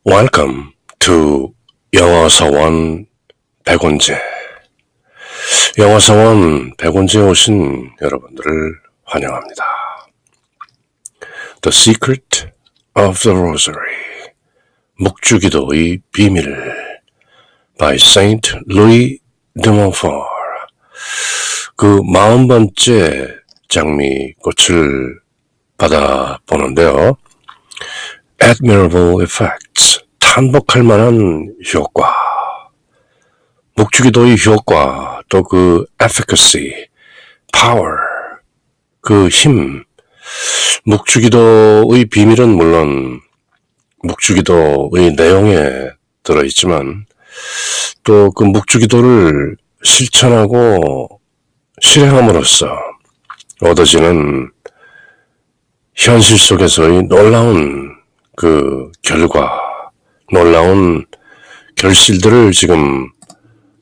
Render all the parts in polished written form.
Welcome to 영어서원 백원재. 영어서원 백원재에 오신 여러분들을 환영합니다. The Secret of the Rosary, 묵주기도의 비밀 by Saint Louis de Montfort. 그 40번째 장미꽃을 받아보는데요. Admirable effects, 탄복할 만한 효과, 묵주기도의 효과, 또 그 efficacy, power, 그 힘, 묵주기도의 비밀은 물론 묵주기도의 내용에 들어있지만 또 그 묵주기도를 실천하고 실행함으로써 얻어지는 현실 속에서의 놀라운 그 결과, 놀라운 결실들을 지금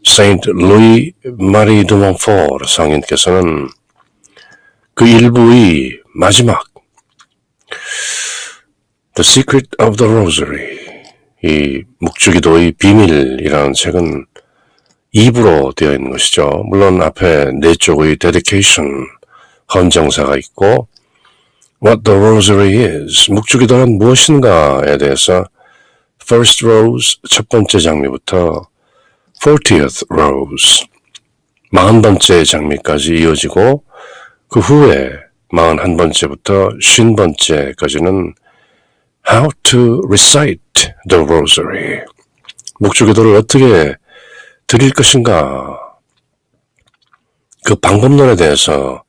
세인트 루이 마리 드 몬포르 성인께서는 그 일부의 마지막 The Secret of the Rosary, 이 묵주기도의 비밀이라는 책은 2부로 되어 있는 것이죠. 물론 앞에 4쪽의 dedication, 헌정사가 있고 What the Rosary is, 묵주기도는 무엇인가에 대해서 First Rose, 첫 번째 장미부터 40th Rose, 40번째 장미까지 이어지고 그 후에 41번째부터 50번째까지는 How to Recite the Rosary, 묵주기도를 어떻게 드릴 것인가, 그 방법론에 대해서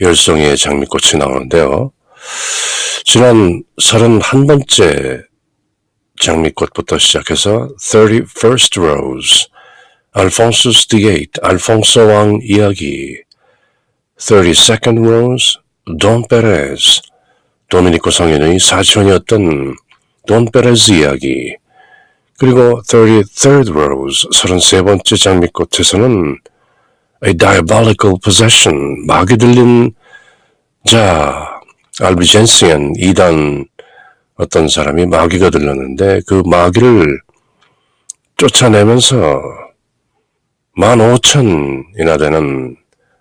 10송이의 장미꽃이 나오는데요. 지난 31번째 장미꽃부터 시작해서 31st Rose, Alphonsus VIII, 알폰소 왕 이야기, 32nd Rose, Don Perez, 도미니코 성인의 사촌이었던 돈 페레즈 이야기, 그리고 33rd Rose, 33번째 장미꽃에서는 A Diabolical Possession, 마귀 들린 자, 알비젠시안 2단 어떤 사람이 마귀가 들렸는데 그 마귀를 쫓아내면서 15,000이나 되는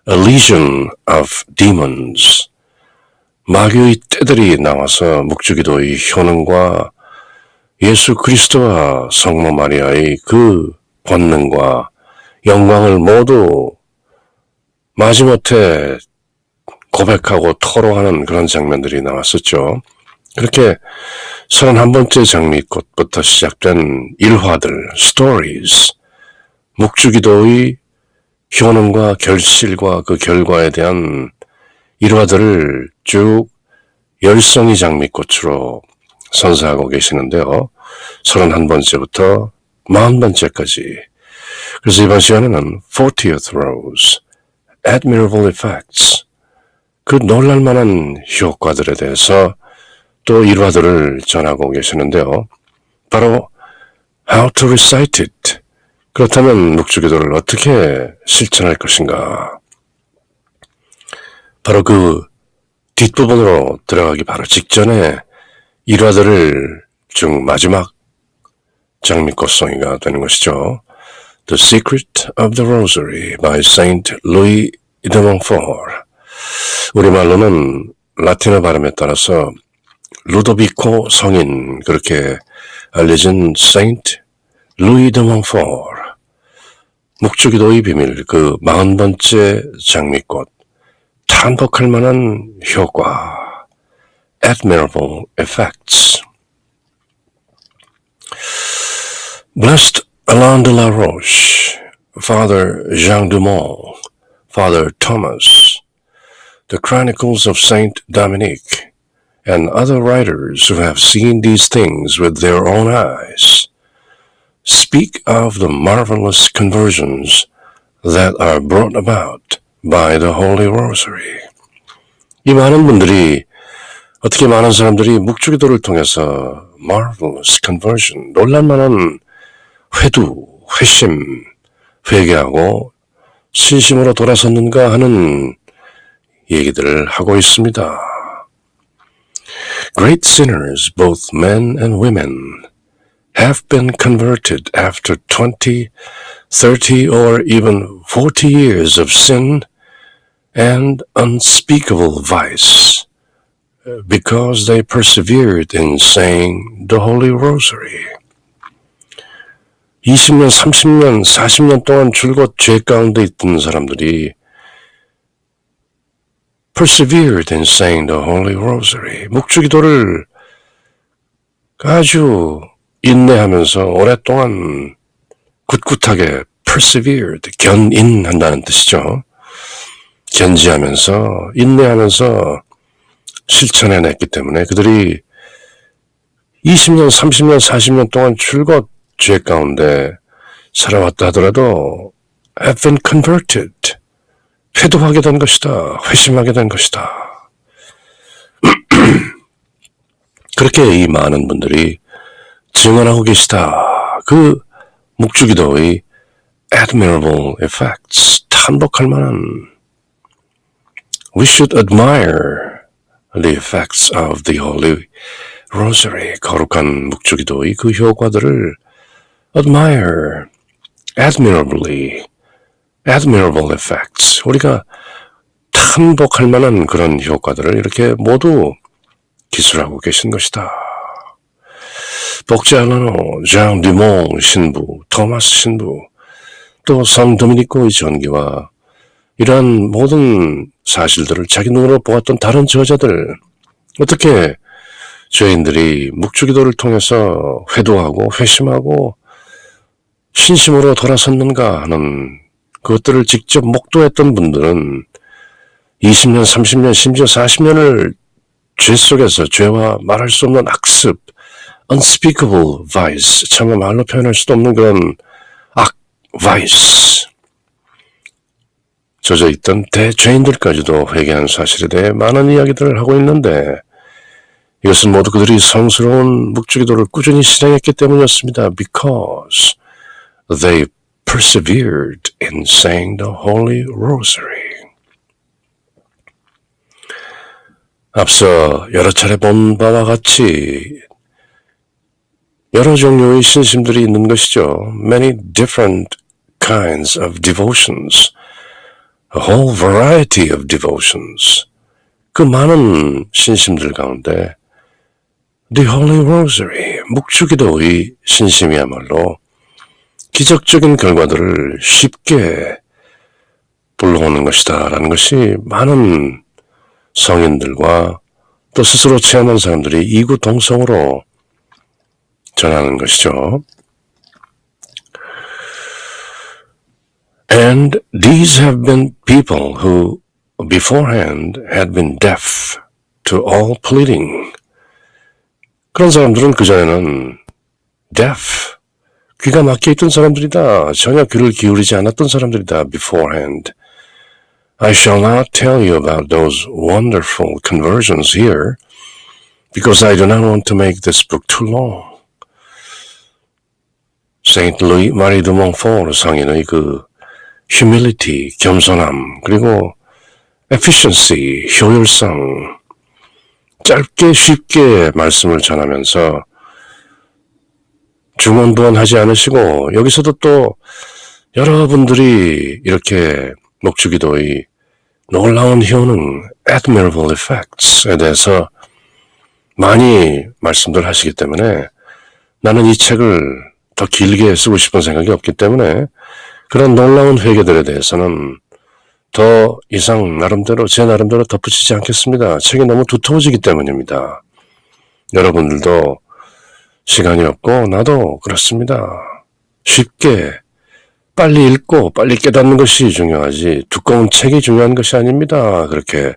A Legion of Demons, 마귀의 떼들이 나와서 묵주기도의 효능과 예수 그리스도와 성모 마리아의 그 권능과 영광을 모두 마지못해 고백하고 토로하는 그런 장면들이 나왔었죠. 그렇게 31번째 장미꽃부터 시작된 일화들, stories, 묵주기도의 효능과 결실과 그 결과에 대한 일화들을 쭉 10송이 장미꽃으로 선사하고 계시는데요. 31번째부터 40번째까지. 그래서 이번 시간에는 40th Rose, Admirable Effects, 그 놀랄만한 효과들에 대해서 또 일화들을 전하고 계시는데요. 바로 How to Recite It, 그렇다면 묵주기도를 어떻게 실천할 것인가. 바로 그 뒷부분으로 들어가기 바로 직전에 일화들을 쭉 마지막 장미꽃송이가 되는 것이죠. The Secret of the Rosary by Saint Louis de Montfort. 우리말로는 라틴어 발음에 따라서 루도비코 성인, 그렇게 알려진 Saint Louis de Montfort. 묵주기도의 비밀, 그 40번째 장미꽃, 탄복할 만한 효과, admirable effects. Blessed Alain de la Roche, Father Jean Dumont, Father Thomas, the Chronicles of Saint Dominique, and other writers who have seen these things with their own eyes, speak of the marvelous conversions that are brought about by the Holy Rosary. 이 많은 분들이, 어떻게 많은 사람들이 묵주기도를 통해서 marvelous conversion, 놀랄만한 회두, 회심, 회개하고 신심으로 돌아섰는가 하는 얘기들을 하고 있습니다. Great sinners, both men and women, have been converted after 20, 30, or even 40 years of sin and unspeakable vice because they persevered in saying the Holy Rosary. 20년, 30년, 40년 동안 줄곧 죄 가운데 있던 사람들이 persevered in saying the Holy Rosary. 묵주기도를 아주 인내하면서 오랫동안 굳굳하게 persevered, 견인한다는 뜻이죠. 견지하면서, 인내하면서 실천해냈기 때문에 그들이 20년, 30년, 40년 동안 줄곧 죄 가운데 살아왔다 하더라도 have been converted. 회도하게 된 것이다. 회심하게 된 것이다. 그렇게 이 많은 분들이 증언하고 계시다. 그 묵주기도의 admirable effects, 탄복할 만한 We should admire the effects of the Holy Rosary. 거룩한 묵주기도의 그 효과들을 admire, admirably, admirable effects. 우리가 탄복할 만한 그런 효과들을 이렇게 모두 기술하고 계신 것이다. 복제알라노, 장 듀몽 신부, 토마스 신부, 또 성 도미니코의 전기와 이러한 모든 사실들을 자기 눈으로 보았던 다른 저자들, 어떻게 죄인들이 묵주기도를 통해서 회도하고 회심하고 신심으로 돌아섰는가 하는 그것들을 직접 목도했던 분들은 20년, 30년, 심지어 40년을 죄 속에서 죄와 말할 수 없는 악습, unspeakable vice, 차마 말로 표현할 수도 없는 그런 vice, 젖어 있던 대죄인들까지도 회개한 사실에 대해 많은 이야기들을 하고 있는데 이것은 모두 그들이 성스러운 묵주기도를 꾸준히 실행했기 때문이었습니다. Because they persevered in saying the Holy Rosary. 앞서 여러 차례 본 바와 같이 여러 종류의 신심들이 있는 것이죠. Many different kinds of devotions. A whole variety of devotions. 그 많은 신심들 가운데 The Holy Rosary, 묵주기도의 신심이야말로 기적적인 결과들을 쉽게 불러오는 것이다 라는 것이 많은 성인들과 또 스스로 체험한 사람들이 이구동성으로 전하는 것이죠. And these have been people who beforehand had been deaf to all pleading. 그런 사람들은 그전에는 deaf, 귀가 막혀있던 사람들이다. 전혀 귀를 기울이지 않았던 사람들이다. beforehand. I shall not tell you about those wonderful conversions here because I do not want to make this book too long. Saint Louis Marie de Montfort 성인의 그 humility, 겸손함, 그리고 efficiency, 효율성, 짧게 쉽게 말씀을 전하면서 중언부언하지 않으시고 여기서도 또 여러분들이 이렇게 묵주기도의 놀라운 효능, admirable effects에 대해서 많이 말씀들 하시기 때문에 나는 이 책을 더 길게 쓰고 싶은 생각이 없기 때문에 그런 놀라운 회개들에 대해서는 더 이상 나름대로 제 나름대로 덧붙이지 않겠습니다. 책이 너무 두터워지기 때문입니다. 여러분들도 시간이 없고 나도 그렇습니다. 쉽게 빨리 읽고 빨리 깨닫는 것이 중요하지 두꺼운 책이 중요한 것이 아닙니다. 그렇게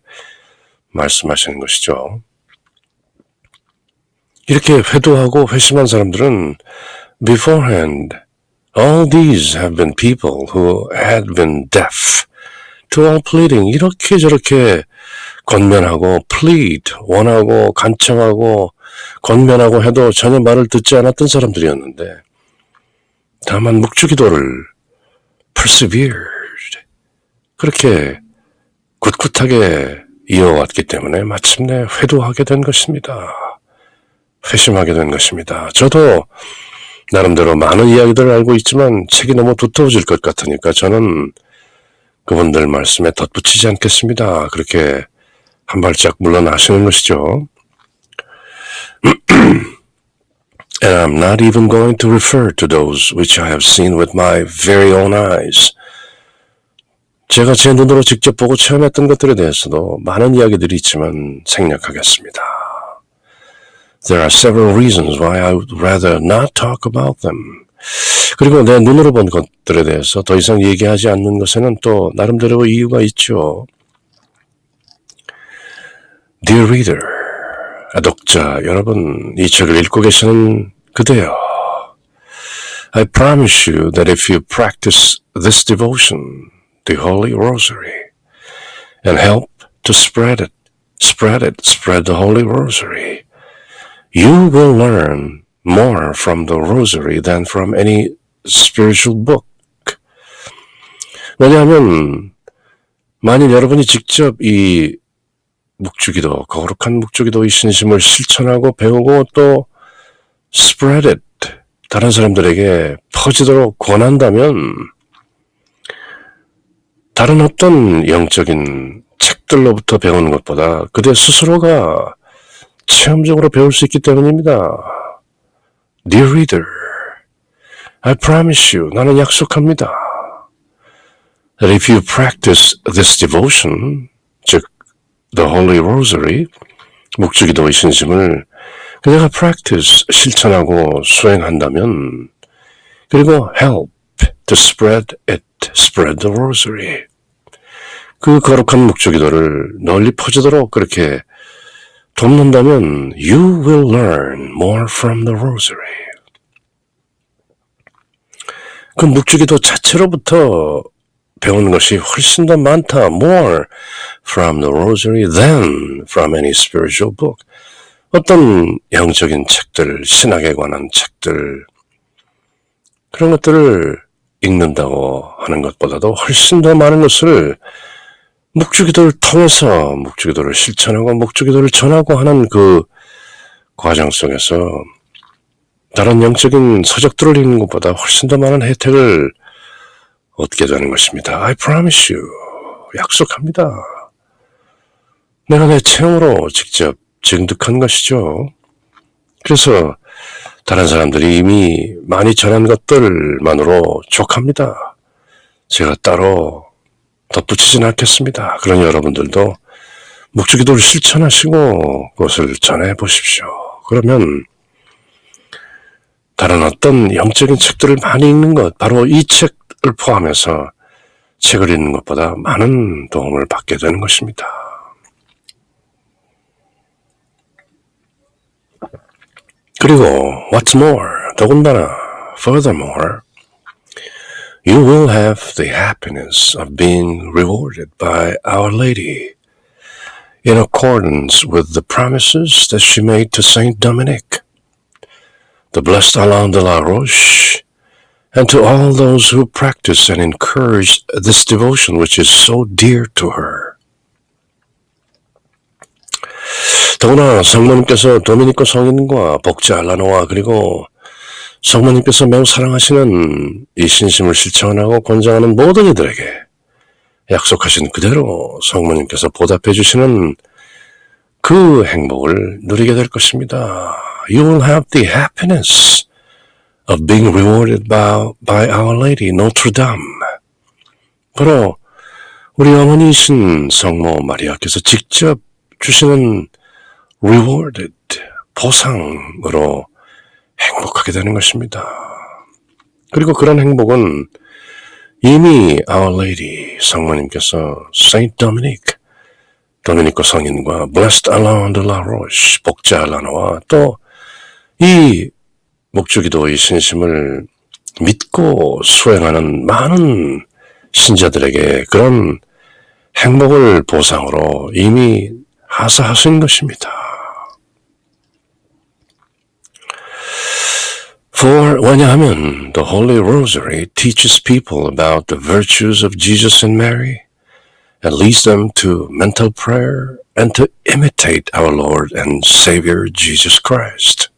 말씀하시는 것이죠. 이렇게 회도하고 회심한 사람들은 beforehand all these have been people who had been deaf to all pleading. 이렇게 저렇게 권면하고 plead, 원하고 간청하고 권면하고 해도 전혀 말을 듣지 않았던 사람들이었는데 다만 묵주기도를 persevered, 그렇게 굳굳하게 이어왔기 때문에 마침내 회도하게 된 것입니다. 회심하게 된 것입니다. 저도 나름대로 많은 이야기들을 알고 있지만 책이 너무 두터워질 것 같으니까 저는 그분들 말씀에 덧붙이지 않겠습니다. 그렇게 한 발짝 물러나시는 것이죠. And I'm not even going to refer to those which I have seen with my very own eyes. 제가 제 눈으로 직접 보고 체험했던 것들에 대해서도 많은 이야기들이 있지만 생략하겠습니다. There are several reasons why I would rather not talk about them. 그리고 내 눈으로 본 것들에 대해서 더 이상 얘기하지 않는 것에는 또 나름대로 이유가 있죠. Dear reader, 독자 여러분, 이 책을 읽고 계시는 그대여. I promise you that if you practice this devotion, the Holy Rosary, and help to spread the Holy Rosary, you will learn more from the Rosary than from any spiritual book. 왜냐하면 만일 여러분이 직접 이 묵주기도, 거룩한 묵주기도의 신심을 실천하고 배우고 또 spread it, 다른 사람들에게 퍼지도록 권한다면 다른 어떤 영적인 책들로부터 배우는 것보다 그대 스스로가 체험적으로 배울 수 있기 때문입니다. Dear reader, I promise you, 나는 약속합니다. That if you practice this devotion, 즉 The Holy Rosary, 묵주기도의 신심을 그대가 practice, 실천하고 수행한다면 그리고 help to spread the Rosary, 그 거룩한 묵주기도를 널리 퍼지도록 그렇게 돕는다면 you will learn more from the Rosary. 그 묵주기도 자체로부터 배우는 것이 훨씬 더 많다. More from the Rosary than from any spiritual book. 어떤 영적인 책들, 신학에 관한 책들, 그런 것들을 읽는다고 하는 것보다도 훨씬 더 많은 것을 묵주기도를 통해서 묵주기도를 실천하고 묵주기도를 전하고 하는 그 과정 속에서 다른 영적인 서적들을 읽는 것보다 훨씬 더 많은 혜택을 얻게 되는 것입니다. I promise you. 약속합니다. 내가 내 체험으로 직접 증득한 것이죠. 그래서 다른 사람들이 이미 많이 전한 것들만으로 족합니다. 제가 따로 덧붙이진 않겠습니다. 그러니 여러분들도 묵주기도를 실천하시고 그것을 전해보십시오. 그러면 다른 어떤 영적인 책들을 많이 읽는 것, 바로 이 책을 포함해서 책을 읽는 것보다 많은 도움을 받게 되는 것입니다. 그리고 what's more, 더군다나 furthermore, you will have the happiness of being rewarded by Our Lady in accordance with the promises that she made to Saint Dominic, the blessed Alain de la Roche, and to all those who practice and encourage this devotion which is so dear to her. 더구나 성모님께서 도미니코 성인과 복자 알라노와 그리고 성모님께서 매우 사랑하시는 이 신심을 실천하고 권장하는 모든 이들에게 약속하신 그대로 성모님께서 보답해 주시는 그 행복을 누리게 될 것입니다. You will have the happiness of being rewarded by Our Lady, Notre Dame. 바로 우리 어머니이신 성모 마리아께서 직접 주시는 rewarded, 보상으로 행복하게 되는 것입니다. 그리고 그런 행복은 이미 Our Lady, 성모님께서 Saint Dominic, 도미니코 성인과 Blessed Alain de la Roche, 복자 알라노와 또 이 묵주기도의 신심을 믿고 수행하는 많은 신자들에게 그런 행복을 보상으로 이미 하사하신 것입니다. 왜냐하면 the Holy Rosary teaches people about the virtues of Jesus and Mary and leads them to mental prayer and to imitate our Lord and Savior Jesus Christ.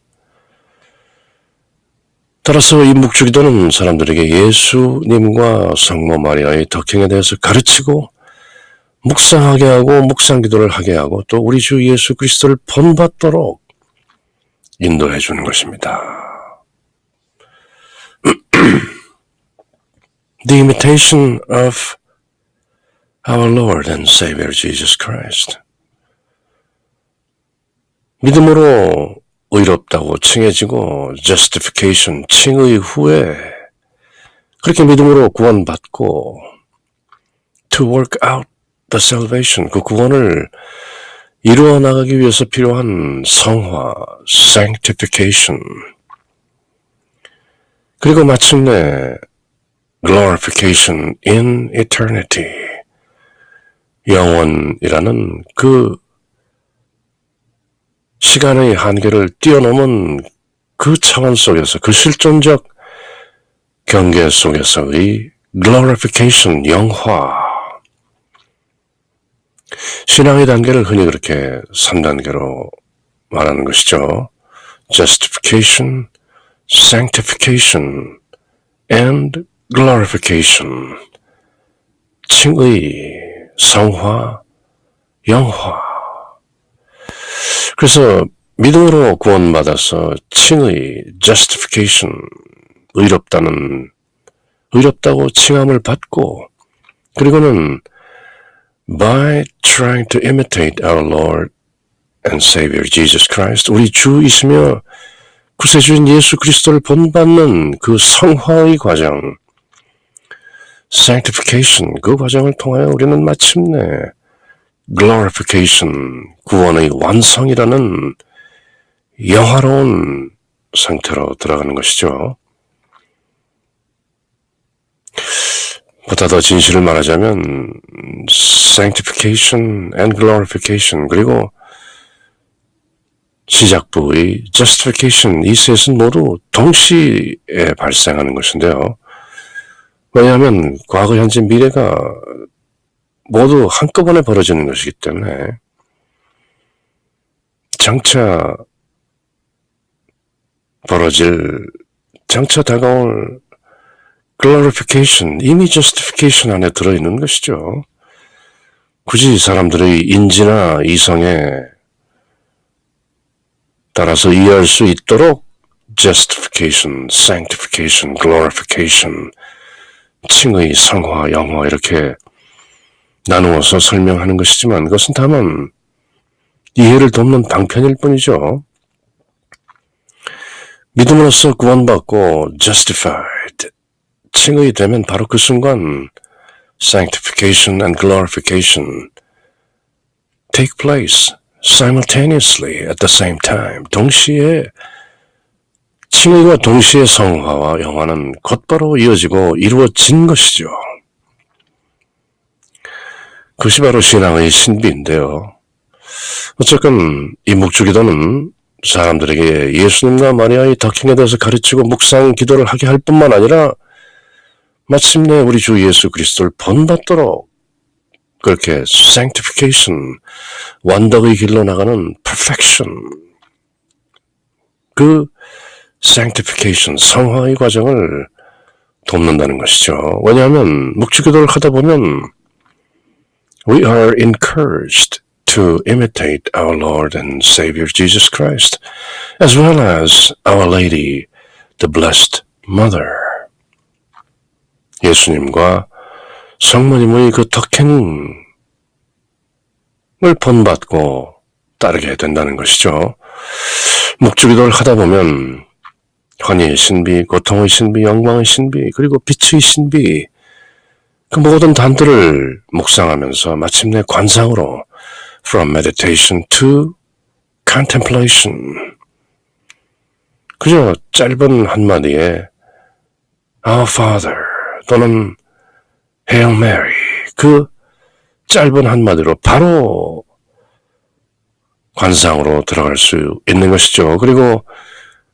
따라서 이 묵주기도는 사람들에게 예수님과 성모 마리아의 덕행에 대해서 가르치고 묵상하게 하고 묵상기도를 하게 하고 또 우리 주 예수 그리스도를 본받도록 인도해 주는 것입니다. The imitation of our Lord and Savior Jesus Christ. 믿음으로 의롭다고 칭해지고 justification, 칭의 후에 그렇게 믿음으로 구원받고 to work out the salvation, 그 구원을 이루어 나가기 위해서 필요한 성화, sanctification, 그리고 마침내 glorification in eternity, 영원이라는 그 시간의 한계를 뛰어넘은 그 차원 속에서 그 실존적 경계 속에서의 glorification, 영화. 신앙의 단계를 흔히 그렇게 3단계로 말하는 것이죠. justification, sanctification, and glorification. 칭의, 성화, 영화. 그래서 믿음으로 구원받아서 칭의, justification, 의롭다고 칭함을 받고, 그리고는 by trying to imitate our Lord and Savior Jesus Christ, 우리 주이시며 구세주인 예수 그리스도를 본받는 그 성화의 과정, sanctification, 그 과정을 통하여 우리는 마침내 glorification, 구원의 완성이라는 영화로운 상태로 들어가는 것이죠. 보다 더 진실을 말하자면 sanctification and glorification, 그리고 시작부의 justification, 이 셋은 모두 동시에 발생하는 것인데요. 왜냐하면 과거, 현재, 미래가 모두 한꺼번에 벌어지는 것이기 때문에 장차 다가올 glorification, 이미 justification 안에 들어있는 것이죠. 굳이 사람들의 인지나 이성에 따라서 이해할 수 있도록 justification, sanctification, glorification, 칭의, 성화, 영화 이렇게 나누어서 설명하는 것이지만 그것은 다만 이해를 돕는 방편일 뿐이죠. 믿음으로써 구원받고 justified, 칭의 되면 바로 그 순간 sanctification and glorification take place simultaneously at the same time. 동시에 칭의와 동시에 성화와 영화는 곧바로 이어지고 이루어진 것이죠. 그것이 바로 신앙의 신비인데요. 어쨌건 이 묵주기도는 사람들에게 예수님과 마리아의 덕행에 대해서 가르치고 묵상 기도를 하게 할 뿐만 아니라 마침내 우리 주 예수 그리스도를 본받도록 그렇게 sanctification, 완덕의 길로 나가는 perfection, 그 sanctification, 성화의 과정을 돕는다는 것이죠. 왜냐하면 묵주기도를 하다 보면 we are encouraged to imitate our Lord and Savior Jesus Christ, as well as Our Lady, the Blessed Mother. 예수님과 성모님의 그 덕행을 본받고 따르게 된다는 것이죠. 묵주기도를 하다 보면 환희의 신비, 고통의 신비, 영광의 신비, 그리고 빛의 신비, 그 모든 단들을 묵상하면서 마침내 관상으로 from meditation to contemplation, 그저 짧은 한마디에 Our Father 또는 Hail Mary, 그 짧은 한마디로 바로 관상으로 들어갈 수 있는 것이죠. 그리고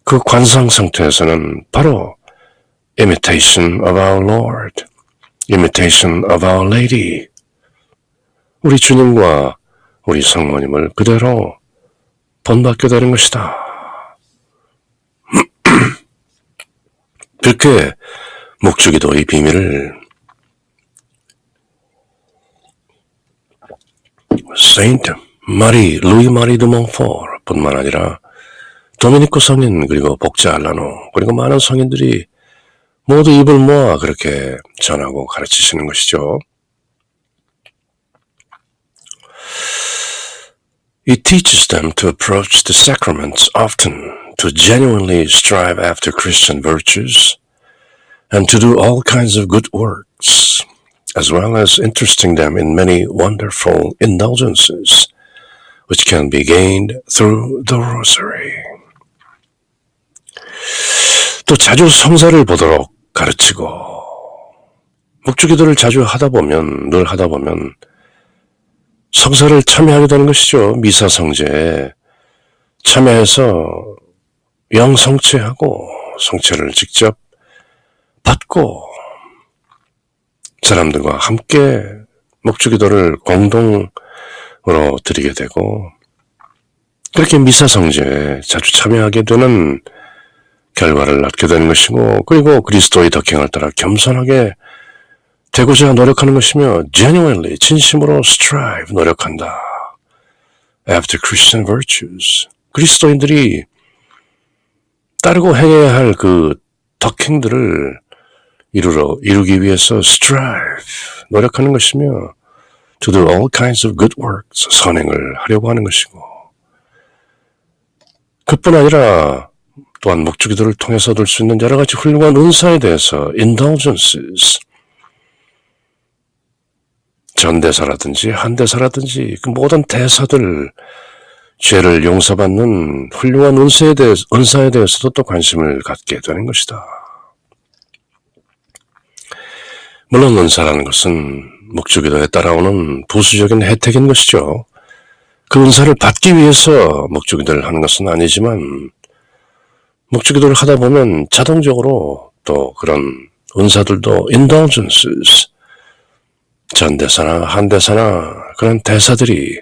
그 관상 상태에서는 바로 imitation of our Lord, imitation of our Lady, 우리 주님과 우리 성모님을 그대로 본받게 되는 것이다. 그렇게 목주기도의 비밀을 세인트 루이 마리 드 몽포르 뿐만 아니라 도미니코 성인 그리고 복자 알라노 그리고 많은 성인들이 모두 입을 모아 그렇게 전하고 가르치시는 것이죠. It teaches them to approach the sacraments often, to genuinely strive after Christian virtues, and to do all kinds of good works, as well as interesting them in many wonderful indulgences, which can be gained through the rosary. 또 자주 성사를 보도록 가르치고 묵주기도를 자주 늘 하다 보면 성사를 참여하게 되는 것이죠. 미사 성제에 참여해서 영성체하고 성체를 직접 받고 사람들과 함께 묵주기도를 공동으로 드리게 되고 그렇게 미사 성제에 자주 참여하게 되는 결과를 얻게 되는 것이고 그리고 그리스도의 덕행을 따라 겸손하게 되고자 노력하는 것이며 genuinely 진심으로 strive 노력한다. After Christian virtues 그리스도인들이 따르고 행해야 할 그 덕행들을 이루기 위해서 strive 노력하는 것이며 to do all kinds of good works 선행을 하려고 하는 것이고 그뿐 아니라 또한 묵주기도를 통해서 얻을 수 있는 여러 가지 훌륭한 은사에 대해서 indulgences 전대사라든지 한대사라든지 그 모든 대사들 죄를 용서받는 훌륭한 은사에 대해서도 또 관심을 갖게 되는 것이다. 물론 은사라는 것은 묵주기도에 따라오는 부수적인 혜택인 것이죠. 그 은사를 받기 위해서 묵주기도를 하는 것은 아니지만 묵주기도를 하다 보면 자동적으로 또 그런 은사들도 indulgences 전대사나 한대사나 그런 대사들이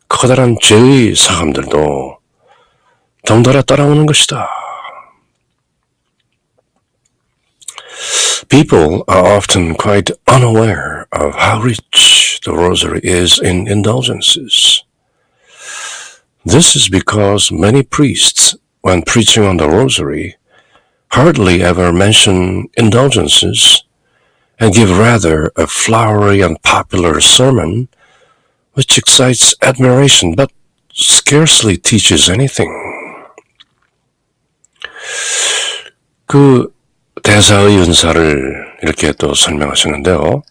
커다란 죄의 사함들도 덩달아 따라오는 것이다. People are often quite unaware of how rich the rosary is in indulgences. This is because many priests, when preaching on the rosary, hardly ever mention indulgences and give rather a flowery and popular sermon which excites admiration but scarcely teaches anything. 그 대사의 은사를 이렇게 또 설명하시는데요.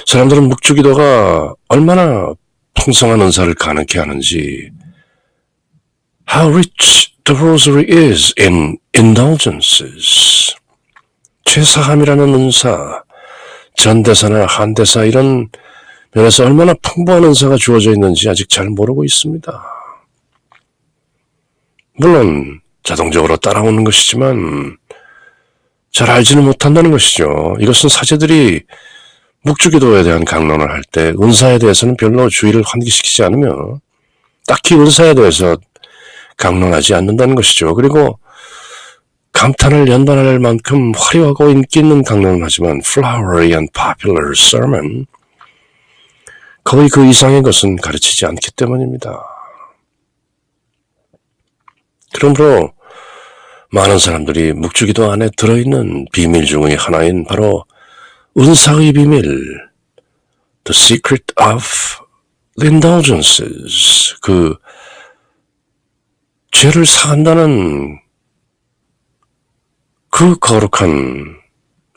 사람들은 묵주기도가 얼마나 풍성한 은사를 가능케 하는지 How rich the rosary is in indulgences. 죄사함이라는 은사, 전대사나 한대사 이런 면에서 얼마나 풍부한 은사가 주어져 있는지 아직 잘 모르고 있습니다. 물론 자동적으로 따라오는 것이지만 잘 알지는 못한다는 것이죠. 이것은 사제들이 묵주기도에 대한 강론을 할 때 은사에 대해서는 별로 주의를 환기시키지 않으며 딱히 은사에 대해서 강론하지 않는다는 것이죠. 그리고 감탄을 연반할 만큼 화려하고 인기 있는 강론을 하지만 flowery and popular sermon 거의 그 이상의 것은 가르치지 않기 때문입니다. 그러므로 많은 사람들이 묵주기도 안에 들어있는 비밀 중의 하나인 바로 은사의 비밀 The secret of the indulgences 그 죄를 사한다는 그 거룩한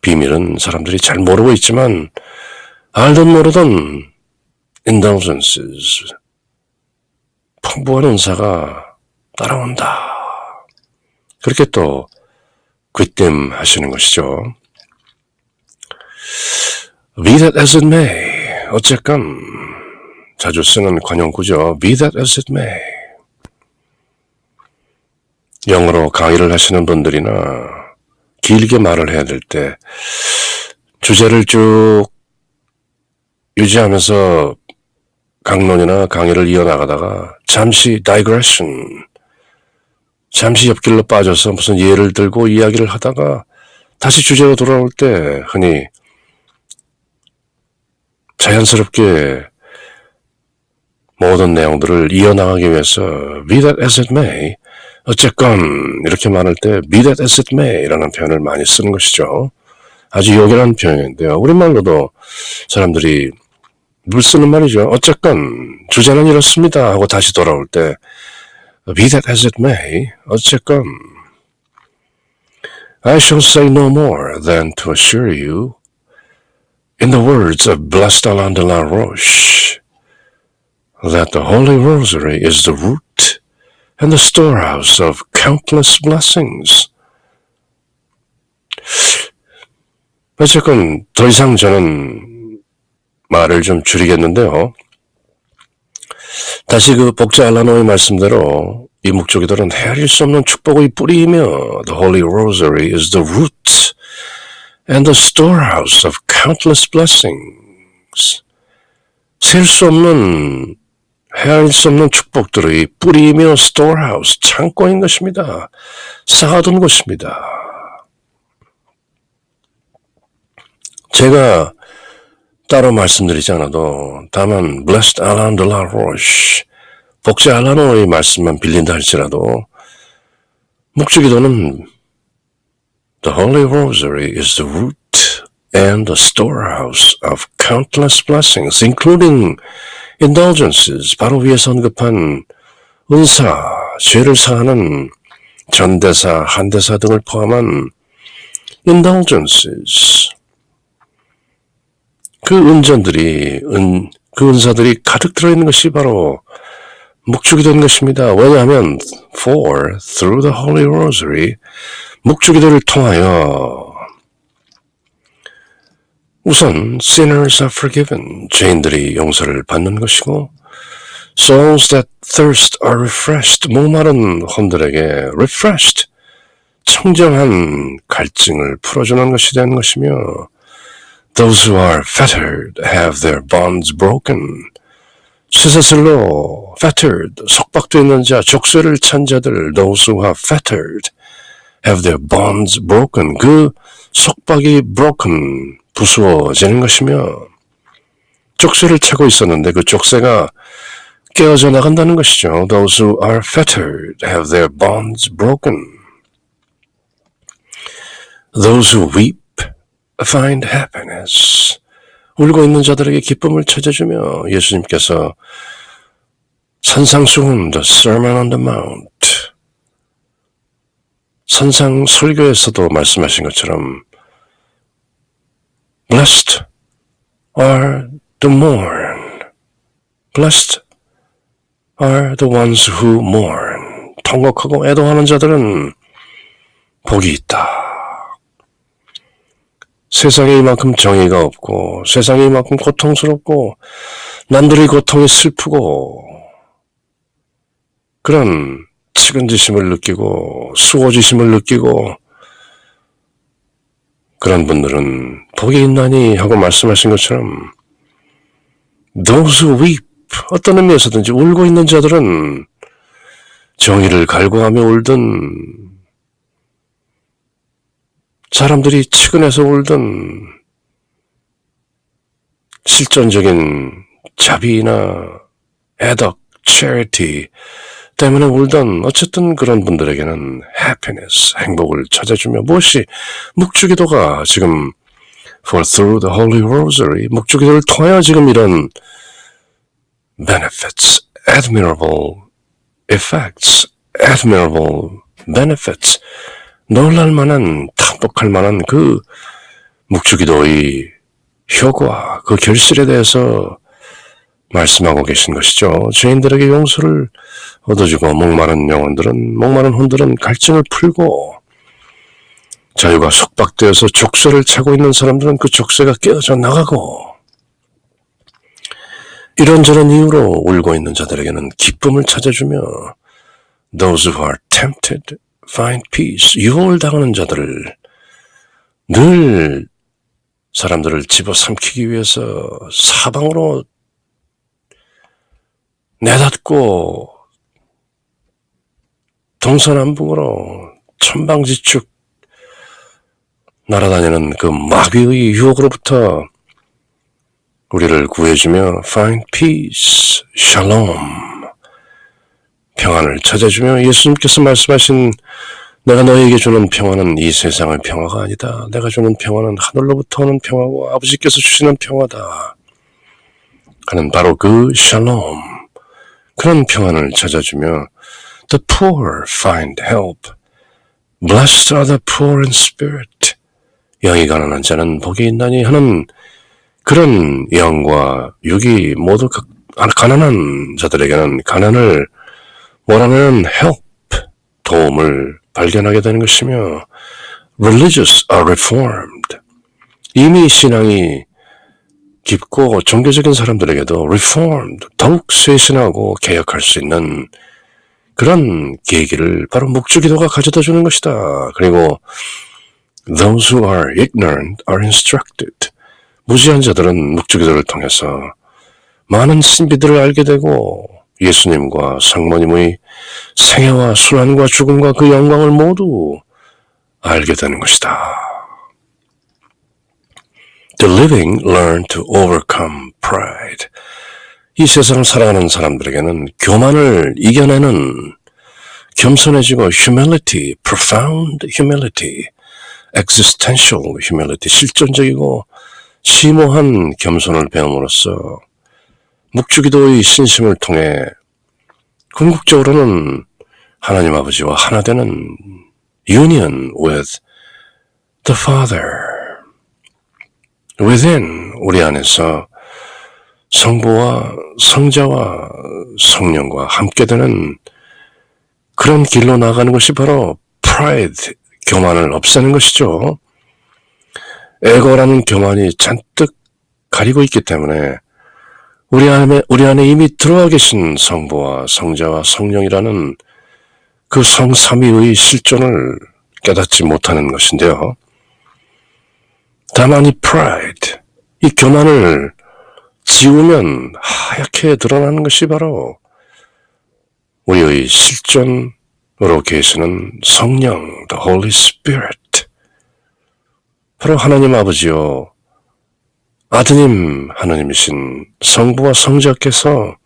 비밀은 사람들이 잘 모르고 있지만 알든 모르든 indulgences 풍부한 은사가 따라온다. 그렇게 또 귀띔하시는 것이죠. Be that as it may 어쨌건 자주 쓰는 관용구죠. Be that as it may 영어로 강의를 하시는 분들이나 길게 말을 해야 될 때 주제를 쭉 유지하면서 강론이나 강의를 이어나가다가 잠시 digression 잠시 옆길로 빠져서 무슨 예를 들고 이야기를 하다가 다시 주제로 돌아올 때 흔히 자연스럽게 모든 내용들을 이어나가기 위해서 be that as it may, 어쨌건 이렇게 말할 때 be that as it may 라는 표현을 많이 쓰는 것이죠. 아주 요긴한 표현인데요. 우리말로도 사람들이 물 쓰는 말이죠. 어쨌건 주제는 이렇습니다 하고 다시 돌아올 때 be that as it may, 어쨌건 I shall say no more than to assure you, in the words of Blessed Alain de la Roche, that the Holy Rosary is the root and the storehouse of countless blessings. 어쨌건 더 이상 저는 말을 좀 줄이겠는데요. 다시 그 복자 알라노의 말씀대로 이 묵주기들은 헤아릴 수 없는 축복의 뿌리이며 The Holy Rosary is the root and the storehouse of countless blessings. 셀 수 없는 헤아릴 수 없는 축복들의 뿌리이며 storehouse, 창고인 것입니다. 쌓아둔 것입니다. 제가 따로 말씀드리지 않아도 다만 Blessed Alain de la Roche, 복자 알라노의 말씀만 빌린다 할지라도 묵주기도는 The Holy Rosary is the root and the storehouse of countless blessings, including indulgences, 바로 위에서 언급한 은사, 죄를 사하는 전대사, 한대사 등을 포함한 indulgences, 그 은전들이, 그 은사들이 가득 들어있는 것이 바로 묵주기도인 것입니다. 왜냐하면 for through the Holy Rosary, 묵주기도를 통하여 우선 sinners are forgiven, 죄인들이 용서를 받는 것이고 souls that thirst are refreshed, 목마른 혼들에게 refreshed, 청정한 갈증을 풀어주는 것이 되는 것이며 those who are fettered have their bonds broken, 쇠사슬로 fettered, 속박되어 있는 자, 족쇄를 찬 자들, those who are fettered have their bonds broken, 그 속박이 broken, 부수어지는 것이며 족쇄를 차고 있었는데 그 족쇄가 깨어져 나간다는 것이죠. Those who are fettered have their bonds broken. Those who weep find happiness. 울고 있는 자들에게 기쁨을 찾아주며 예수님께서 산상수훈, the Sermon on the Mount, 산상 설교에서도 말씀하신 것처럼 Blessed are the mourn. Blessed are the ones who mourn. 통곡하고 애도하는 자들은 복이 있다. 세상에 이만큼 정의가 없고 세상에 이만큼 고통스럽고 남들의 고통이 슬프고 그런 측은지심을 느끼고 수고지심을 느끼고 그런 분들은 복이 있나니 하고 말씀하신 것처럼 those who weep, 어떤 의미에서든지 울고 있는 자들은 정의를 갈구하며 울든 사람들이 측은해서 울든 실존적인 자비나 애덕, charity 때문에 울던 어쨌든 그런 분들에게는 happiness, 행복을 찾아주며 무엇이 묵주기도가 지금 for through the Holy Rosary, 묵주기도를 통하여 지금 이런 benefits, admirable effects, admirable benefits, 놀랄만한, 탐독할 만한 그 묵주기도의 효과, 그 결실에 대해서 말씀하고 계신 것이죠. 죄인들에게 용서를 얻어주고 목마른 영혼들은, 목마른 혼들은 갈증을 풀고 자유가 속박되어서 족쇄를 차고 있는 사람들은 그 족쇄가 깨어져 나가고 이런저런 이유로 울고 있는 자들에게는 기쁨을 찾아주며 those who are tempted find peace, 유혹당하는 자들을 늘 사람들을 집어삼키기 위해서 사방으로 내닫고 동서남북으로 천방지축 날아다니는 그 마귀의 유혹으로부터 우리를 구해주며 find peace, shalom, 평안을 찾아주며 예수님께서 말씀하신 내가 너에게 주는 평화는 이 세상의 평화가 아니다. 내가 주는 평화는 하늘로부터 오는 평화고 아버지께서 주시는 평화다. 하는 바로 그 샬롬, 그런 평안을 찾아주며 The poor find help. Blessed are the poor in spirit. 영이 가난한 자는 복이 있나니 하는 그런 영과 육이 모두 가난한 자들에게는 가난을 몰아내는 help, 도움을 발견하게 되는 것이며 religious are reformed. 이미 신앙이 깊고 종교적인 사람들에게도 reformed, 더욱 쇄신하고 개혁할 수 있는 그런 계기를 바로 묵주기도가 가져다 주는 것이다. 그리고 those who are ignorant are instructed. 무지한 자들은 묵주기도를 통해서 많은 신비들을 알게 되고 예수님과 성모님의 생애와 순환과 죽음과 그 영광을 모두 알게 되는 것이다. The living learn to overcome pride. 이 세상을 살아가는 사람들에게는 교만을 이겨내는 겸손해지고 humility, profound humility, existential humility, 실존적이고 심오한 겸손을 배움으로써 묵주기도의 신심을 통해 궁극적으로는 하나님 아버지와 하나 되는 union with the Father. within, 우리 안에서 성부와 성자와 성령과 함께 되는 그런 길로 나가는 것이 바로 pride, 교만을 없애는 것이죠. 에고라는 교만이 잔뜩 가리고 있기 때문에 우리 안에 이미 들어와 계신 성부와 성자와 성령이라는 그 성삼위의 실존을 깨닫지 못하는 것인데요. 다만 이 pride, 이 교만을 지우면 하얗게 드러나는 것이 바로 우리의 실존으로 계시는 성령, the Holy Spirit. 바로 하나님 아버지요, 아드님 하나님이신 성부와 성자께서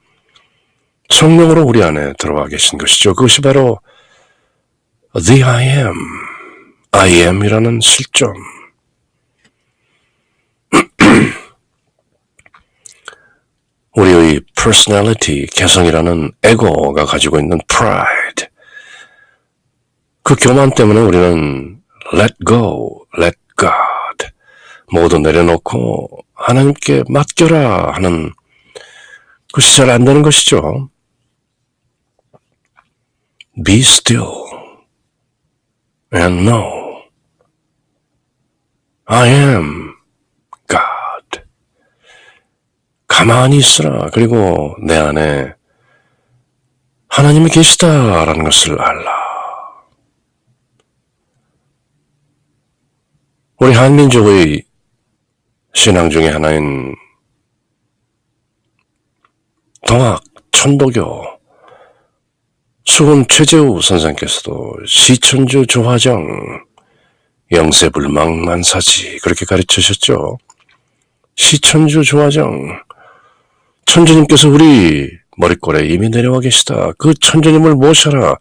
성령으로 우리 안에 들어와 계신 것이죠. 그것이 바로 the I am이라는 실존. 우리의 personality, 개성이라는 에고가 가지고 있는 pride. 그 교만 때문에 우리는 let go, let God. 모두 내려놓고 하나님께 맡겨라 하는 그것이 잘 안 되는 것이죠. Be still and know I am God. 가만히 있으라. 그리고 내 안에 하나님이 계시다라는 것을 알라. 우리 한민족의 신앙 중에 하나인 동학, 천도교, 수훈 최재우 선생께서도 시천주 조화정, 영세불망만사지 그렇게 가르치셨죠. 시천주 조화정, 천주님께서 우리 머리꼴에 이미 내려와 계시다. 그 천주님을 모셔라.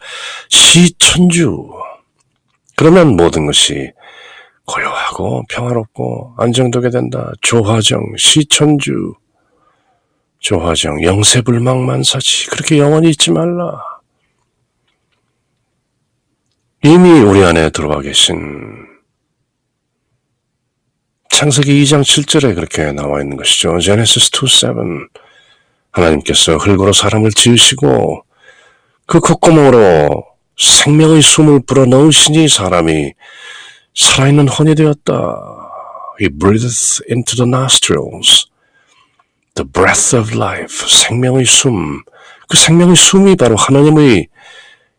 시천주. 그러면 모든 것이 고요하고 평화롭고 안정되게 된다. 조화정, 시천주, 조화정, 영세불망만사지. 그렇게 영원히 잊지 말라. 이미 우리 안에 들어와 계신 창세기 2장 7절에 그렇게 나와 있는 것이죠. Genesis 2:7. 하나님께서 흙으로 사람을 지으시고 그 콧구멍으로 생명의 숨을 불어넣으시니 사람이 살아있는 혼이 되었다. He breathed into the nostrils the breath of life. 생명의 숨. 그 생명의 숨이 바로 하나님의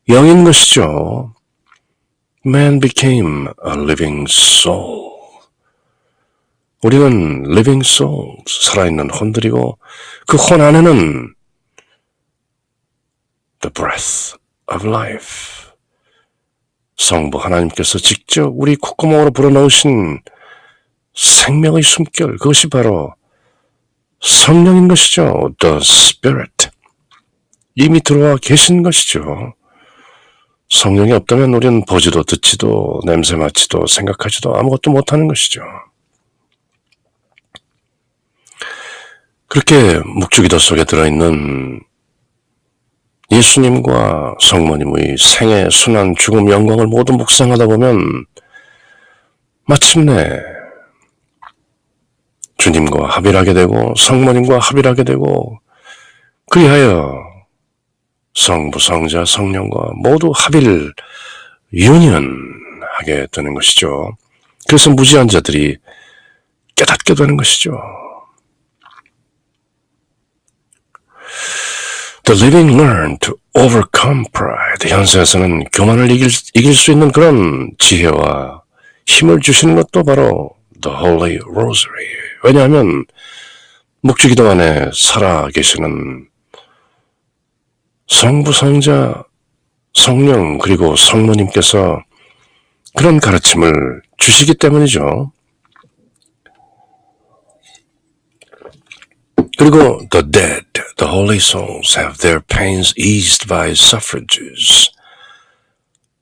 영인 것이죠. Man became a living soul. 우리는 living souls, 살아있는 혼들이고 그 혼 안에는 the breath of life, 성부 하나님께서 직접 우리 콧구멍으로 불어넣으신 생명의 숨결, 그것이 바로 성령인 것이죠. The Spirit. 이미 들어와 계신 것이죠. 성령이 없다면 우리는 보지도 듣지도 냄새 맡지도 생각하지도 아무것도 못하는 것이죠. 그렇게 묵주기도 속에 들어있는 예수님과 성모님의 생애, 순환, 죽음, 영광을 모두 묵상하다 보면 마침내 주님과 합일하게 되고 성모님과 합일하게 되고 그리하여 성부, 성자, 성령과 모두 합일, 유년하게 되는 것이죠. 그래서 무지한 자들이 깨닫게 되는 것이죠. The living learn to overcome pride. 현세에서는 교만을 이길 수 있는 그런 지혜와 힘을 주시는 것도 바로 The Holy Rosary. 왜냐하면 묵주기도 안에 살아 계시는 성부, 성자, 성령 그리고 성모님께서 그런 가르침을 주시기 때문이죠. 그리고 the dead, the holy souls have their pains eased by suffrages.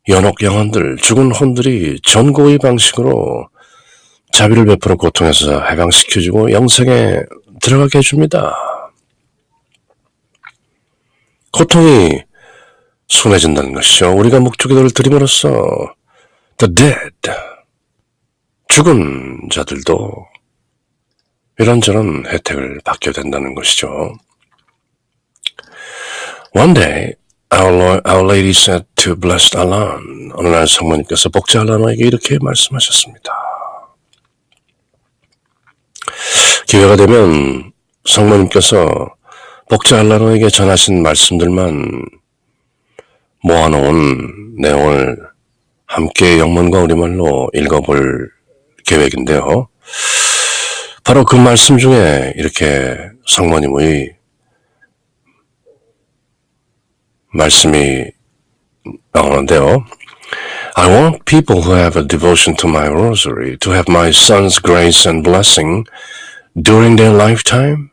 연옥 영혼들, 죽은 혼들이 전고의 방식으로 자비를 베풀어 고통에서 해방시켜주고 영생에 들어가게 해줍니다. 고통이 순해진다는 것이죠. 우리가 묵주기도를 드림으로써 the dead, 죽은 자들도 이런저런 혜택을 받게 된다는 것이죠. One day, our lady said to blessed Alan, 어느 날 성모님께서 복자 알라노에게 이렇게 말씀하셨습니다. 기회가 되면 성모님께서 복자 알라노에게 전하신 말씀들만 모아놓은 내용을 함께 영문과 우리말로 읽어볼 계획인데요. 바로 그 말씀 중에 이렇게 성모님의 말씀이 나오는데요. I want people who have a devotion to my rosary to have my son's grace and blessing during their lifetime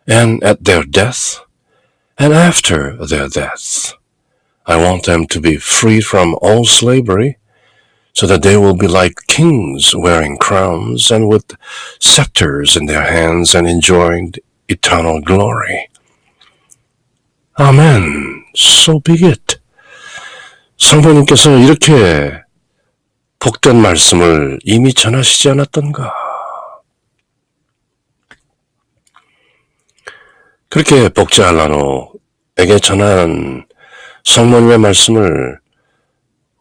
and at their death and after their death. I want them to be freed from all slavery so that they will be like kings wearing crowns and with scepters in their hands and enjoying eternal glory. Amen. So be it. 성부님께서 이렇게 복된 말씀을 이미 전하시지 않았던가? 그렇게 복자 알라노에게 전한 성모님의 말씀을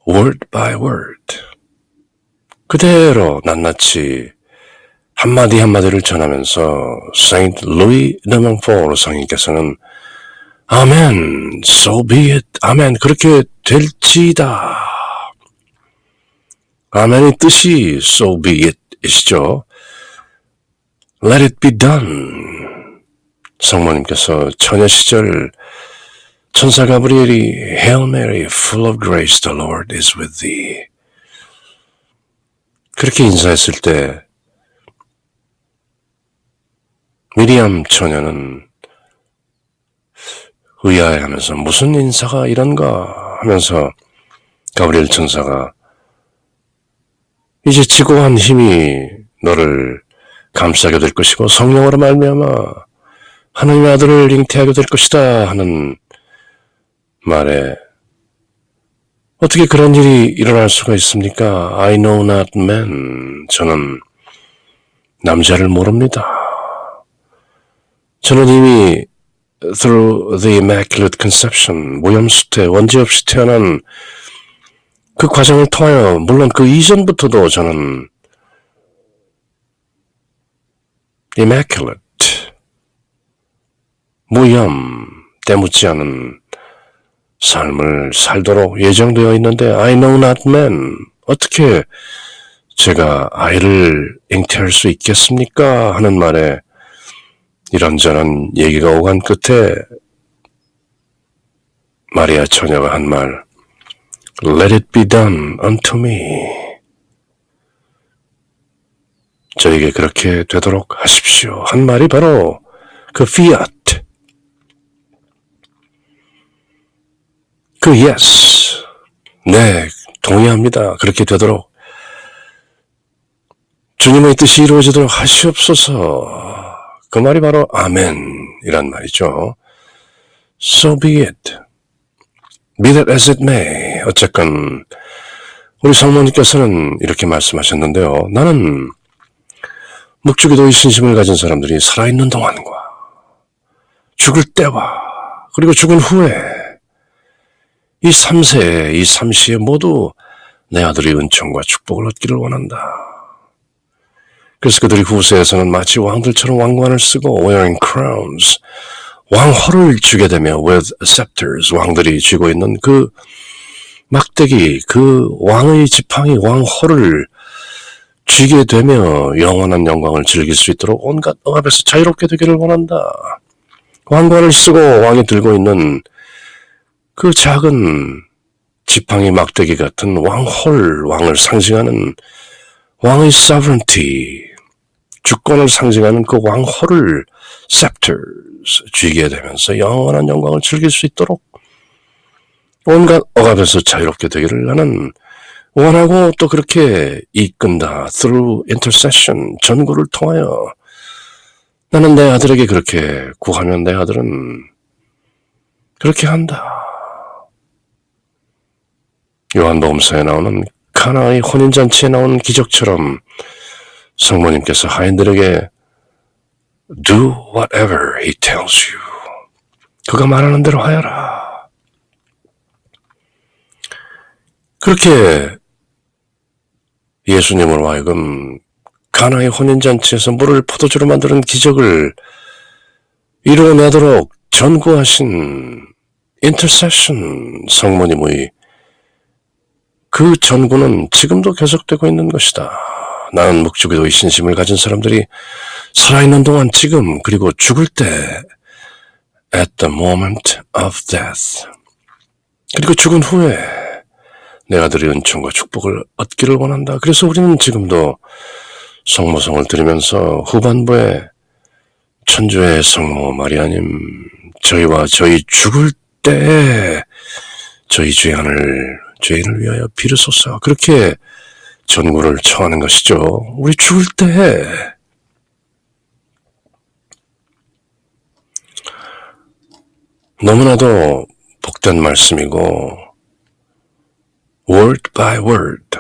word by word 그대로 낱낱이 한마디 한마디를 전하면서 Saint Louis de Montfort 성인께서는 아멘, so be it, 아멘, 그렇게 될지다. 아멘의 뜻이 so be it 이시죠. Let it be done. 성모님께서 처녀 시절 천사 가브리엘이 Hail Mary, full of grace, the Lord is with thee. 그렇게 인사했을 때 미리암 처녀는 의아해하면서 무슨 인사가 이런가 하면서 가브리엘 천사가 이제 지고한 힘이 너를 감싸게 될 것이고 성령으로 말미암아 하나님의 아들을 잉태하게 될 것이다 하는 말에 어떻게 그런 일이 일어날 수가 있습니까? I know not man. 저는 남자를 모릅니다. 저는 이미 through the immaculate conception, 모염수태, 원죄 없이 태어난 그 과정을 통하여 물론 그 이전부터도 저는 immaculate, 무염, 때묻지 않은 삶을 살도록 예정되어 있는데 I know not man. 어떻게 제가 아이를 잉태할 수 있겠습니까? 하는 말에 이런저런 얘기가 오간 끝에 마리아 처녀가 한 말 Let it be done unto me. 저에게 그렇게 되도록 하십시오. 한 말이 바로 그 fiat, 그 yes. 네, 동의합니다. 그렇게 되도록 주님의 뜻이 이루어지도록 하시옵소서. 그 말이 바로 아멘이란 말이죠. So be it. Be that as it may. 어쨌건 우리 성모님께서는 이렇게 말씀하셨는데요. 나는 묵주기도의 신심을 가진 사람들이 살아있는 동안과 죽을 때와 그리고 죽은 후에 이 3세에 이 3시에 모두 내 아들의 은총과 축복을 얻기를 원한다. 그래서 그들이 후세에서는 마치 왕들처럼 왕관을 쓰고 wearing crowns, 왕호를 쥐게 되며 with scepters, 왕들이 쥐고 있는 그 막대기, 그 왕의 지팡이 왕호를 쥐게 되며 영원한 영광을 즐길 수 있도록 온갖 억압에서 자유롭게 되기를 원한다. 왕관을 쓰고 왕이 들고 있는 그 작은 지팡이 막대기 같은 왕홀, 왕을 상징하는 왕의 sovereignty, 주권을 상징하는 그 왕홀을 scepters 쥐게 되면서 영원한 영광을 즐길 수 있도록 온갖 억압에서 자유롭게 되기를 나는 원하고 또 그렇게 이끈다. through intercession, 전구를 통하여 나는 내 아들에게 그렇게 구하면 내 아들은 그렇게 한다. 요한복음서에 나오는 카나의 혼인잔치에 나온 기적처럼 성모님께서 하인들에게 do whatever he tells you. 그가 말하는 대로 하여라. 그렇게 예수님으로 하여금 가나의 혼인잔치에서 물을 포도주로 만드는 기적을 이루어내도록 전구하신 intercession 성모님의 그 전구는 지금도 계속되고 있는 것이다. 나는 묵주기도의 신심을 가진 사람들이 살아있는 동안 지금 그리고 죽을 때 at the moment of death 그리고 죽은 후에 내 아들의 은총과 축복을 얻기를 원한다. 그래서 우리는 지금도 성모성을 드리면서 후반부에 천주의 성모 마리아님 저희와 저희 죽을 때 저희 죄인을 위하여 비르소서 그렇게 전구를 청하는 것이죠. 우리 죽을 때 너무나도 복된 말씀이고 word by word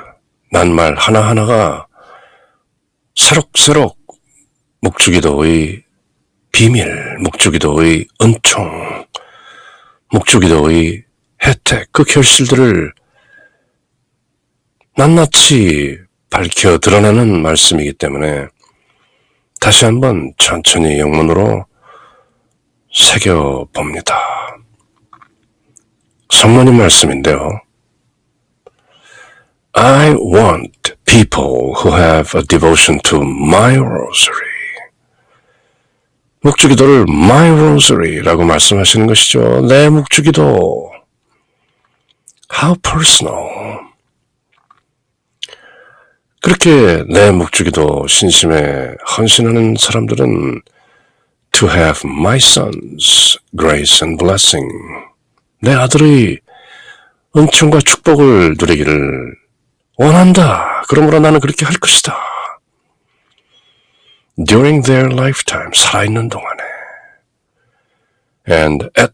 낱말 하나하나가 새록새록 묵주기도의 비밀, 묵주기도의 은총, 묵주기도의 혜택, 그 결실들을 낱낱이 밝혀 드러내는 말씀이기 때문에 다시 한번 천천히 영문으로 새겨봅니다. 성모님 말씀인데요. I want people who have a devotion to my rosary. 묵주기도를 my rosary라고 말씀하시는 것이죠. 내 묵주기도. How personal. 그렇게 내 묵주기도 신심에 헌신하는 사람들은 to have my son's grace and blessing. 내 아들의 은총과 축복을 누리기를 원한다. 그러므로 나는 그렇게 할 것이다. During their lifetime, 살아있는 동안에 and at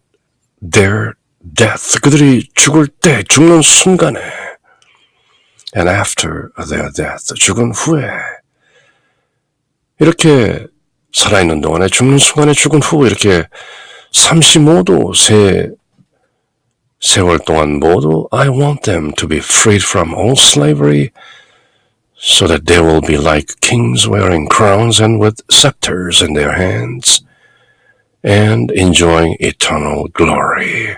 their death, 그들이 죽을 때, 죽는 순간에 and after their death, 죽은 후에 이렇게 살아있는 동안에 죽는 순간에 죽은 후 이렇게 삼시 모두 세월 동안 모두 I want them to be freed from all slavery so that they will be like kings wearing crowns and with scepters in their hands and enjoying eternal glory.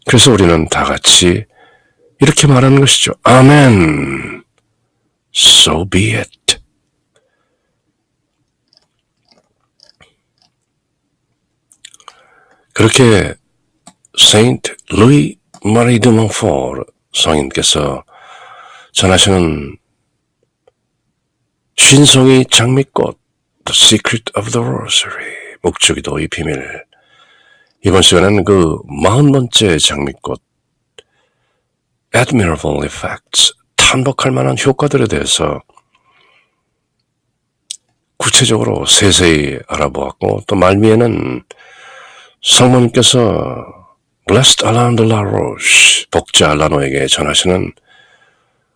그래서 우리는 다 같이 이렇게 말하는 것이죠. 아멘. So be it. 그렇게 Saint Louis 마리 드 몽포르 성인께서 전하시는 신성의 장미꽃 The Secret of the Rosary 묵주기도의 비밀. 이번 시간에는 그 40번째 장미꽃 Admirable Effects 탄복할 만한 효과들에 대해서 구체적으로 세세히 알아보았고, 또 말미에는 성모님께서 Blessed Alain de la Roche 복자 알라노에게 전하시는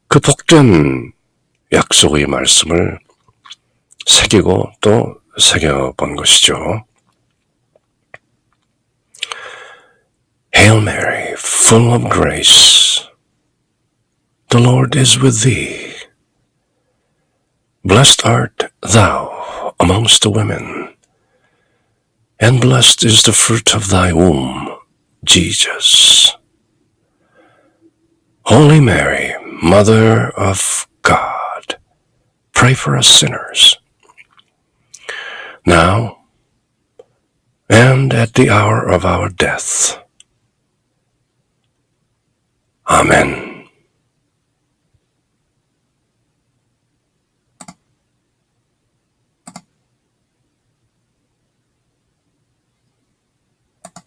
그 복된 약속의 말씀을 새기고 또 새겨본 것이죠. Hail Mary, full of grace, the Lord is with thee. Blessed art thou amongst the women, and blessed is the fruit of thy womb, Jesus. Holy Mary, Mother of God, pray for us sinners, now and at the hour of our death. Amen.